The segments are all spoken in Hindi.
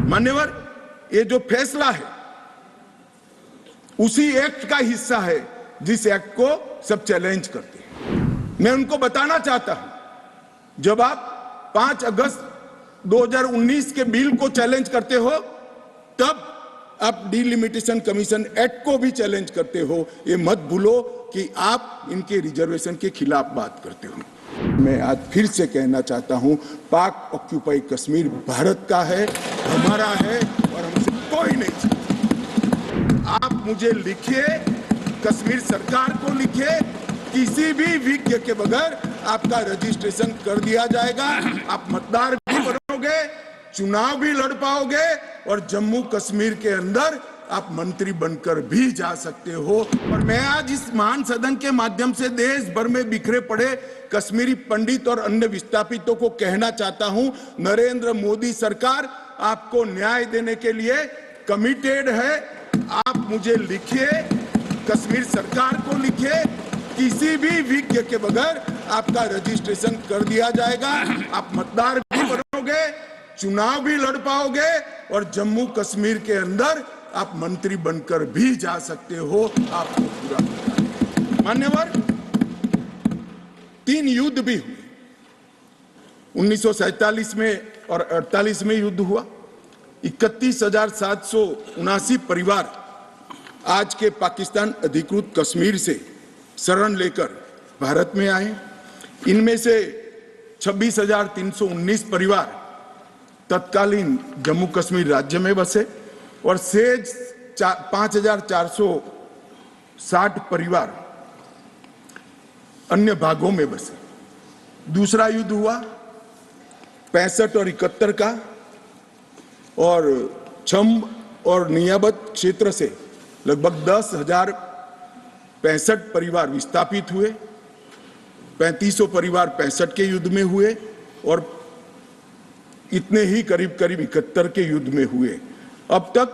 मान्यवर, ये जो फैसला है उसी एक्ट का हिस्सा है जिस एक्ट को सब चैलेंज करते हैं। मैं उनको बताना चाहता हूं, जब आप 5 अगस्त 2019 के बिल को चैलेंज करते हो, तब आप डिलिमिटेशन कमीशन एक्ट को भी चैलेंज करते हो। ये मत भूलो कि आप इनके रिजर्वेशन के खिलाफ बात करते हो। मैं आज फिर से कहना चाहता हूं, पाक ऑक्यूपाई कश्मीर भारत का है, हमारा है और हमसे कोई नहीं चाहता। आप मुझे लिखिए, कश्मीर सरकार को लिखिए, किसी भी विज्ञ के बगैर आपका रजिस्ट्रेशन कर दिया जाएगा। आप मतदार भी बनोगे, चुनाव भी लड़ पाओगे और जम्मू कश्मीर के अंदर आप मंत्री बनकर भी जा सकते हो। और मैं आज इस महान सदन के माध्यम से देश भर में बिखरे पड़े कश्मीरी पंडित और अन्य विस्थापितों को कहना चाहता हूं, नरेंद्र मोदी सरकार आपको न्याय देने के लिए कमिटेड है। आप मुझे लिखिए, कश्मीर सरकार को लिखिए, किसी भी विज्ञ के बगैर आपका रजिस्ट्रेशन कर दिया जाएगा। आप मतदार भी बनोगे, चुनाव भी लड़ पाओगे और जम्मू कश्मीर के अंदर आप मंत्री बनकर भी जा सकते हो। आपको पूरा मान्यवर, 3 युद्ध भी हुए। 1947 में और 48 में युद्ध हुआ। 31,779 परिवार आज के पाकिस्तान अधिकृत कश्मीर से शरण लेकर भारत में आए। इनमें से 26,319 परिवार तत्कालीन जम्मू कश्मीर राज्य में बसे और शेष 5,460 परिवार अन्य भागों में बसे। दूसरा युद्ध हुआ 65 और 71 का, और छम्ब और नियाबत क्षेत्र से लगभग 10,065 परिवार विस्थापित हुए। 3500 परिवार 65 के युद्ध में हुए और इतने ही करीब 71 के युद्ध में हुए। अब तक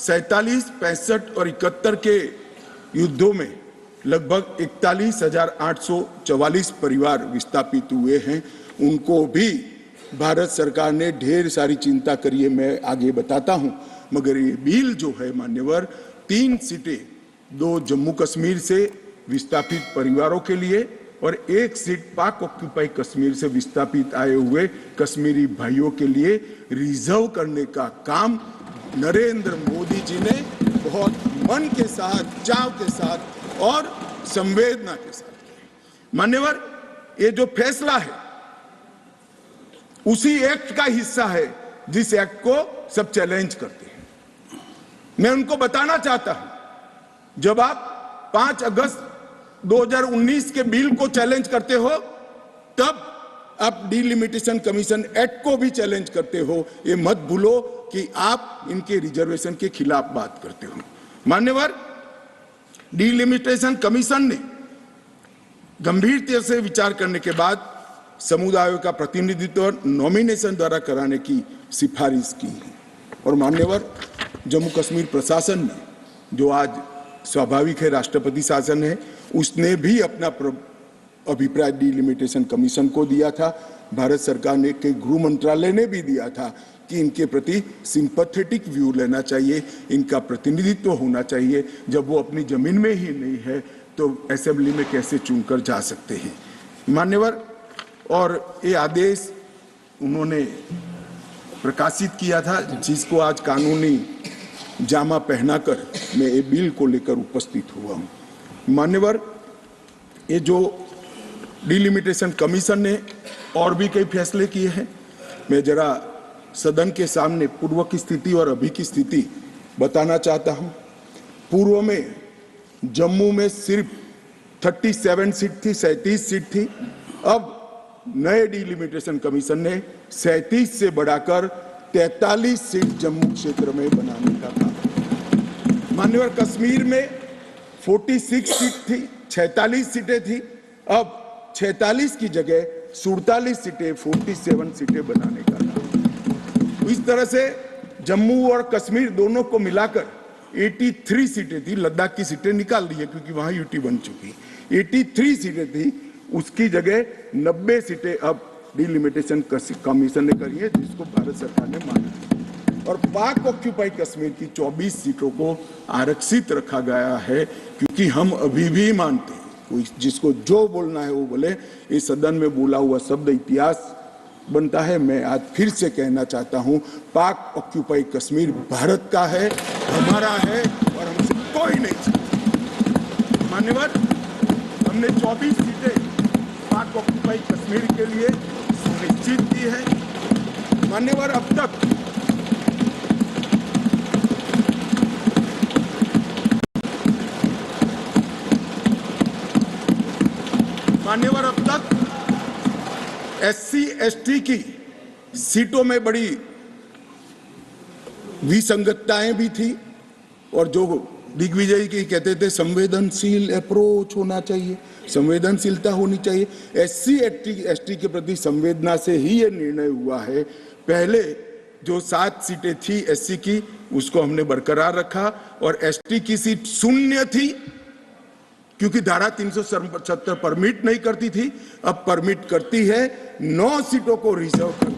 47, 65 और 71 के युद्धों में लगभग 41,844 परिवार विस्थापित हुए हैं। उनको भी भारत सरकार ने ढेर सारी चिंता करी है, मैं आगे बताता हूं। मगर ये बिल जो है मान्यवर, 3 सीटें, 2 जम्मू कश्मीर से विस्थापित परिवारों के लिए और 1 सीट पाक ऑक्यूपाई कश्मीर से विस्थापित आए हुए कश्मीरी भाइयों के लिए रिजर्व करने का काम नरेंद्र मोदी जी ने बहुत मन के साथ, चाव के साथ और संवेदना के साथ किया। मान्यवर, ये जो फैसला है उसी एक्ट का हिस्सा है जिस एक्ट को सब चैलेंज करते हैं। मैं उनको बताना चाहता हूं, जब आप 5 अगस्त 2019 के बिल को चैलेंज करते हो, तब आप डिलिमिटेशन कमीशन एक्ट को भी चैलेंज करते हो। ये मत भूलो कि आप इनके रिजर्वेशन के खिलाफ बात करते हो। मान्यवर, डिलिमिटेशन कमीशन ने गंभीरता से विचार करने के बाद समुदायों का प्रतिनिधित्व नॉमिनेशन द्वारा कराने की सिफारिश की है। और मान्यवर, जम्मू कश्मीर प्रशासन ने, जो आज स्वाभाविक है राष्ट्रपति शासन है, उसने भी अपना अभिप्राय डिलिमिटेशन कमीशन को दिया था। भारत सरकार ने के गृह मंत्रालय ने भी दिया था कि इनके प्रति सिंपैथेटिक व्यू लेना चाहिए, इनका प्रतिनिधित्व होना चाहिए। जब वो अपनी जमीन में ही नहीं है तो असेंबली में कैसे चुनकर जा सकते हैं। मान्यवर, और ये आदेश उन्होंने प्रकाशित किया था, जिसको आज कानूनी जामा पहनाकर मैं ये बिल को लेकर उपस्थित हुआ हूँ। मान्यवर, ये जो डिलिमिटेशन कमीशन ने और भी कई फैसले किए हैं। मैं जरा सदन के सामने पूर्व की स्थिति और अभी की स्थिति बताना चाहता हूं। पूर्व में जम्मू में सिर्फ 37 सीट थी, 37 सीट थी। अब नए डिलिमिटेशन कमीशन ने 37 से बढ़ाकर 43 सीट जम्मू क्षेत्र में बनाने का काम। मान्यवर, कश्मीर में 46 सीट थी, 46 सीटें थी। अब 46 की जगह 47 सीटें, 47 सीटें बनाने का काम। इस तरह से जम्मू और कश्मीर दोनों को मिलाकर 83 सीटें थी। लद्दाख की सीटें निकाल दी है क्योंकि वहां यूटी बन चुकी। 83 सीटें थी, उसकी जगह 90 सीटें अब डिलिमिटेशन कमीशन ने करी है, जिसको भारत सरकार ने माना। और पाक ऑक्यूपाई कश्मीर की 24 सीटों को आरक्षित रखा गया है, क्योंकि हम अभी भी मानते हैं, कोई जिसको जो बोलना है वो बोले, इस सदन में बोला हुआ शब्द इतिहास बनता है। मैं आज फिर से कहना चाहता हूं, पाक ऑक्यूपाई कश्मीर भारत का है, हमारा है और हमसे कोई नहीं चाहता। मान्यवर, हमने 24 सीटें पाक ऑक्यूपाई कश्मीर के लिए सुनिश्चित की है। मान्यवर, अब तक SC ST की सीटों में बड़ी विसंगतताएं भी थी, और जो दिग्विजय की कहते थे संवेदनशील अप्रोच होना चाहिए, संवेदनशीलता होनी चाहिए। SC ST के प्रति संवेदना से ही ये निर्णय हुआ है। पहले जो 7 सीटें थी SC की, उसको हमने बरकरार रखा, और ST की सीट 0 थी, क्योंकि धारा 377 परमिट नहीं करती थी, अब परमिट करती है। 9 सीटों को रिजर्व कर